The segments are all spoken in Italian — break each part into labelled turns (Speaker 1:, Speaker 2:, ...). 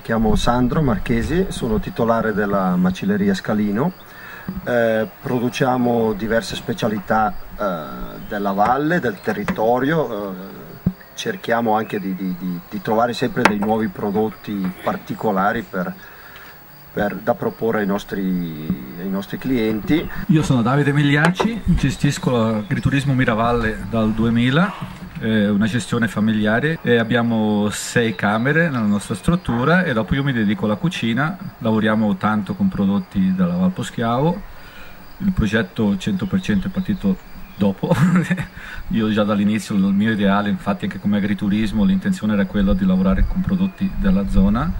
Speaker 1: chiamo Sandro Marchesi, sono titolare della macelleria Scalino. Produciamo diverse specialità della valle, del territorio, cerchiamo anche di trovare sempre dei nuovi prodotti particolari da proporre ai nostri clienti.
Speaker 2: Io sono Davide Migliacci, gestisco l'agriturismo Miravalle dal 2000. È una gestione familiare e abbiamo 6 camere nella nostra struttura e dopo io mi dedico alla cucina. Lavoriamo tanto con prodotti della Val Poschiavo. Il progetto 100% è partito dopo. Io già dall'inizio, il mio ideale, infatti anche come agriturismo, l'intenzione era quella di lavorare con prodotti della zona.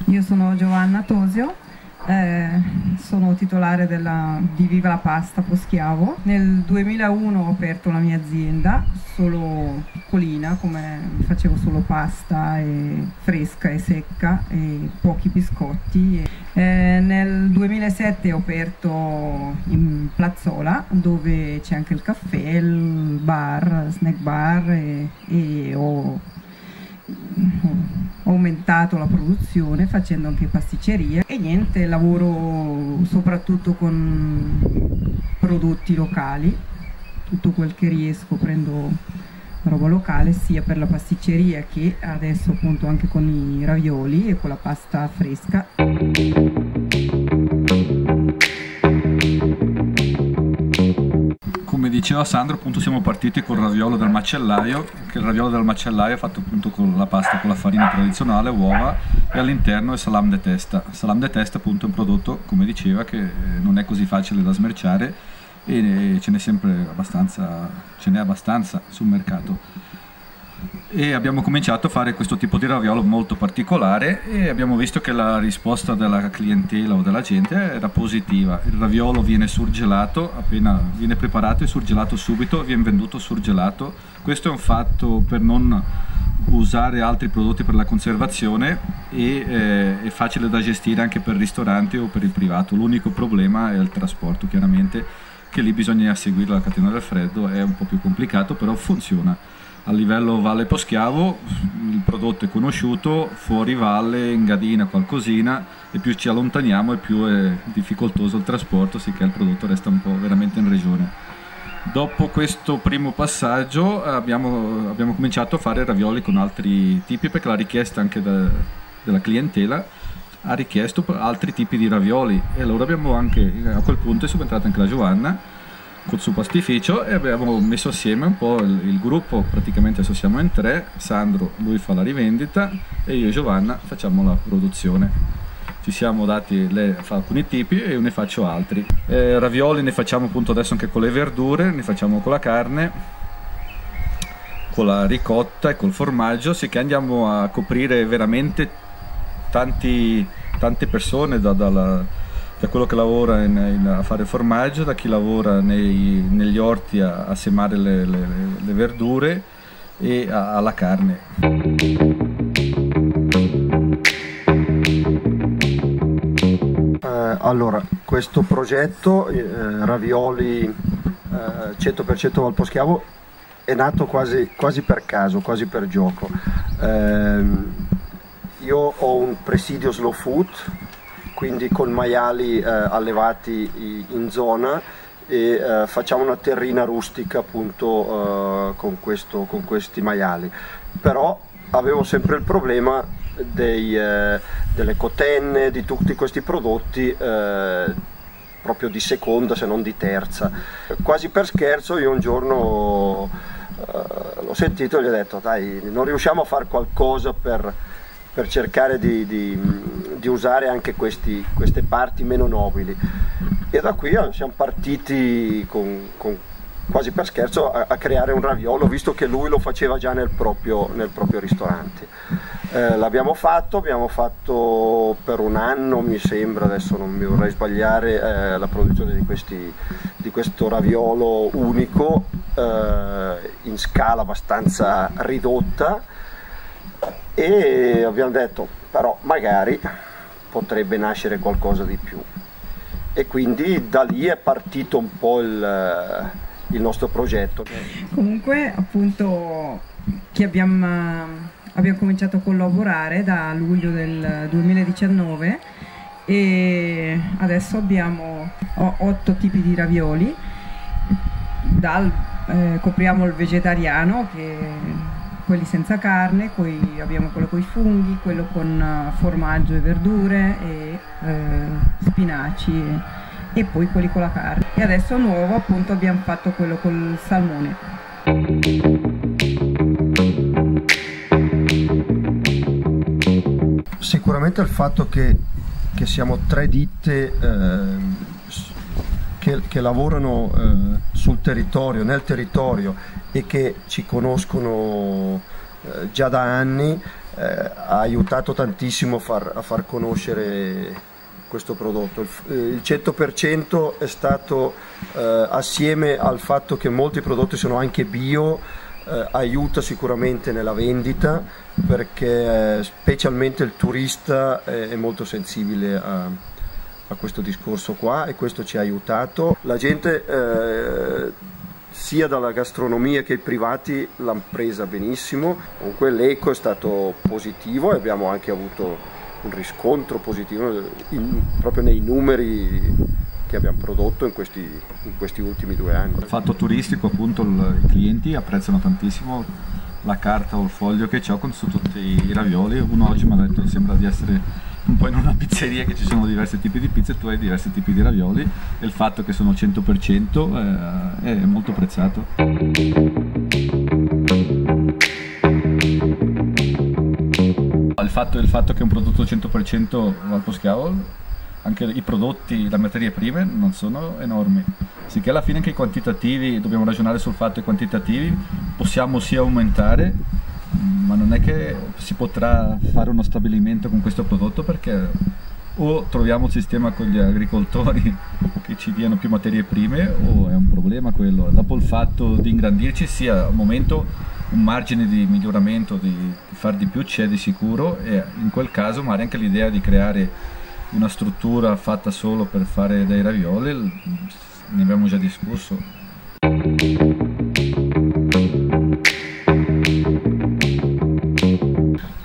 Speaker 3: Io sono Giovanna Tosio, sono titolare di Viva la Pasta Poschiavo. Nel 2001 ho aperto la mia azienda, solo piccolina, facevo solo pasta fresca e secca e pochi biscotti. Nel 2007 ho aperto in Plazzola, dove c'è anche il caffè, il bar, snack bar, e ho aumentato la produzione facendo anche pasticceria e niente, lavoro soprattutto con prodotti locali, tutto quel che riesco prendo roba locale, sia per la pasticceria che adesso appunto anche con i ravioli e con la pasta fresca.
Speaker 2: Come diceva Sandro, appunto siamo partiti col raviolo del macellaio, che il raviolo del macellaio è fatto appunto con la pasta con la farina tradizionale, uova, e all'interno è salam de testa. Salam de testa appunto è un prodotto, come diceva, che non è così facile da smerciare e ce n'è abbastanza sul mercato. E abbiamo cominciato a fare questo tipo di raviolo molto particolare e abbiamo visto che la risposta della clientela o della gente era positiva. Il raviolo viene surgelato, appena viene preparato e surgelato subito, viene venduto surgelato. Questo è un fatto per non usare altri prodotti per la conservazione e è facile da gestire anche per ristoranti o per il privato. L'unico problema è il trasporto, chiaramente, che lì bisogna seguire la catena del freddo, è un po' più complicato, però funziona. A livello Valle Poschiavo il prodotto è conosciuto, fuori valle, in Gadina qualcosina, e più ci allontaniamo e più è difficoltoso il trasporto, sicché il prodotto resta un po' veramente in regione. Dopo questo primo passaggio abbiamo cominciato a fare ravioli con altri tipi, perché la richiesta anche della clientela ha richiesto altri tipi di ravioli, e allora a quel punto è subentrata anche la Giovanna col suo pastificio e abbiamo messo assieme un po' il gruppo. Praticamente adesso siamo in 3, Sandro lui fa la rivendita e io e Giovanna facciamo la produzione. Ci siamo dati, lei fa alcuni tipi e io ne faccio altri. Ravioli ne facciamo appunto adesso anche con le verdure, ne facciamo con la carne, con la ricotta e col formaggio, sicché andiamo a coprire veramente tante persone, da quello che lavora a fare formaggio, da chi lavora negli orti a semare le verdure e alla carne.
Speaker 1: Allora, questo progetto Ravioli 100% Val Poschiavo è nato quasi per caso, quasi per gioco. Io ho un presidio slow food, quindi con maiali allevati in zona, e facciamo una terrina rustica appunto con questi maiali. Però avevo sempre il problema delle cotenne, di tutti questi prodotti proprio di seconda se non di terza. Quasi per scherzo io un giorno l'ho sentito e gli ho detto: dai, non riusciamo a fare qualcosa per cercare di usare anche queste parti meno nobili. E da qui siamo partiti quasi per scherzo a creare un raviolo, visto che lui lo faceva già nel proprio ristorante. L'abbiamo fatto per un anno, mi sembra, adesso non mi vorrei sbagliare, la produzione di questo raviolo unico in scala abbastanza ridotta, e abbiamo detto però magari potrebbe nascere qualcosa di più, e quindi da lì è partito un po' il nostro progetto.
Speaker 3: Comunque appunto che abbiamo abbiamo cominciato a collaborare da luglio del 2019 e adesso abbiamo 8 tipi di ravioli. Copriamo il vegetariano, quelli senza carne, poi abbiamo quello con i funghi, quello con formaggio e verdure e spinaci e poi quelli con la carne. E adesso nuovo appunto abbiamo fatto quello col salmone.
Speaker 1: Sicuramente il fatto che siamo 3 ditte che lavorano sul territorio, nel territorio e che ci conoscono già da anni ha aiutato tantissimo a far conoscere questo prodotto. Il 100% è stato assieme al fatto che molti prodotti sono anche bio, aiuta sicuramente nella vendita, perché specialmente il turista è molto sensibile a questo discorso qua, e questo ci ha aiutato. La gente sia dalla gastronomia che i privati l'hanno presa benissimo. Comunque l'eco è stato positivo e abbiamo anche avuto un riscontro positivo proprio nei numeri che abbiamo prodotto in questi ultimi 2 anni.
Speaker 2: Il fatto turistico, appunto, i clienti apprezzano tantissimo la carta o il foglio che ho su tutti i ravioli. Uno oggi mi ha detto: sembra di essere un po' in una pizzeria, che ci sono diversi tipi di pizze e tu hai diversi tipi di ravioli, e il fatto che sono 100% è molto apprezzato. Il fatto che è un prodotto 100% Valposchiavo, anche i prodotti, le materie prime non sono enormi, sicché alla fine anche i quantitativi, dobbiamo ragionare sul fatto che i quantitativi possiamo sia aumentare, ma non è che si potrà fare uno stabilimento con questo prodotto, perché o troviamo un sistema con gli agricoltori che ci diano più materie prime, o è un problema quello. Dopo il fatto di ingrandirci, sia al momento un margine di miglioramento, di far di più c'è di sicuro, e in quel caso magari anche l'idea di creare una struttura fatta solo per fare dei ravioli, ne abbiamo già discusso.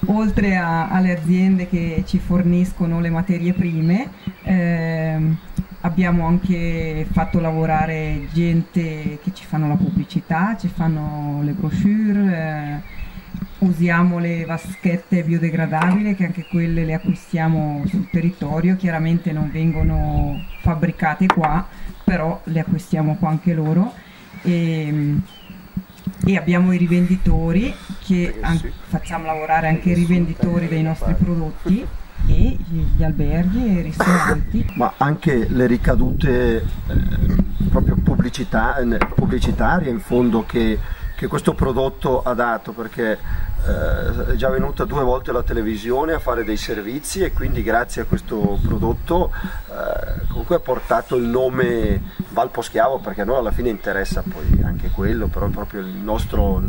Speaker 3: Oltre alle aziende che ci forniscono le materie prime, abbiamo anche fatto lavorare gente che ci fanno la pubblicità, ci fanno le brochure, usiamo le vaschette biodegradabili, che anche quelle le acquistiamo sul territorio, chiaramente non vengono fabbricate qua, però le acquistiamo qua anche loro. E abbiamo i rivenditori, che facciamo lavorare anche i rivenditori dei nostri prodotti, e gli alberghi e i ristoranti.
Speaker 1: Ma anche le ricadute proprio pubblicitarie in fondo che questo prodotto ha dato, perché è già venuta 2 volte alla televisione a fare dei servizi, e quindi grazie a questo prodotto comunque ha portato il nome Valposchiavo, perché a noi alla fine interessa poi anche quello, però proprio il nostro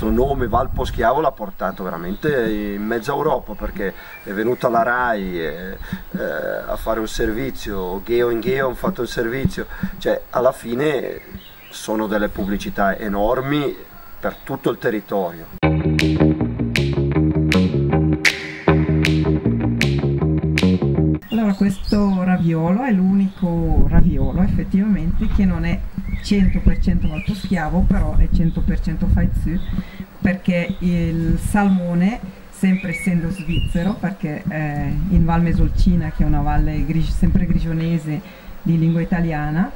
Speaker 1: nome Valposchiavo l'ha portato veramente in mezza Europa, perché è venuta la Rai a fare un servizio, Geo in Geo hanno fatto il servizio, cioè alla fine sono delle pubblicità enormi per tutto il territorio.
Speaker 3: Allora, questo raviolo è l'unico raviolo effettivamente che non è 100% Valposchiavo, però è 100% Faizù, perché il salmone, sempre essendo svizzero, perché in Val Mesolcina, che è una valle sempre grigionese di lingua italiana,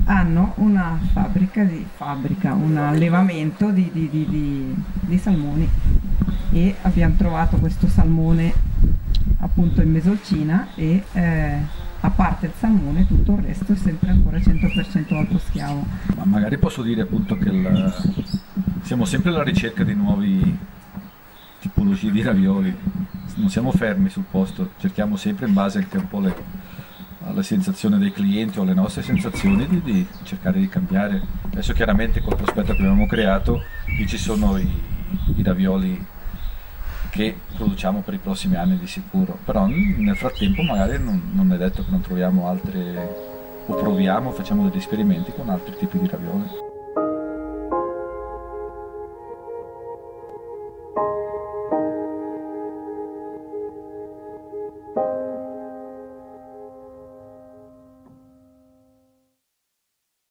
Speaker 3: hanno una un allevamento di salmoni, e abbiamo trovato questo salmone appunto in Mesolcina, e a parte il salmone tutto il resto è sempre ancora 100% Valposchiavo.
Speaker 2: Ma magari posso dire appunto che siamo sempre alla ricerca di nuove tipologie di ravioli, non siamo fermi sul posto, cerchiamo sempre, in base anche un po' alla sensazione dei clienti o alle nostre sensazioni, di cercare di cambiare. Adesso chiaramente col prospetto che abbiamo creato lì ci sono i ravioli che produciamo per i prossimi anni di sicuro, però nel frattempo magari non è detto che non troviamo altre, o proviamo, facciamo degli esperimenti con altri tipi di ravioli.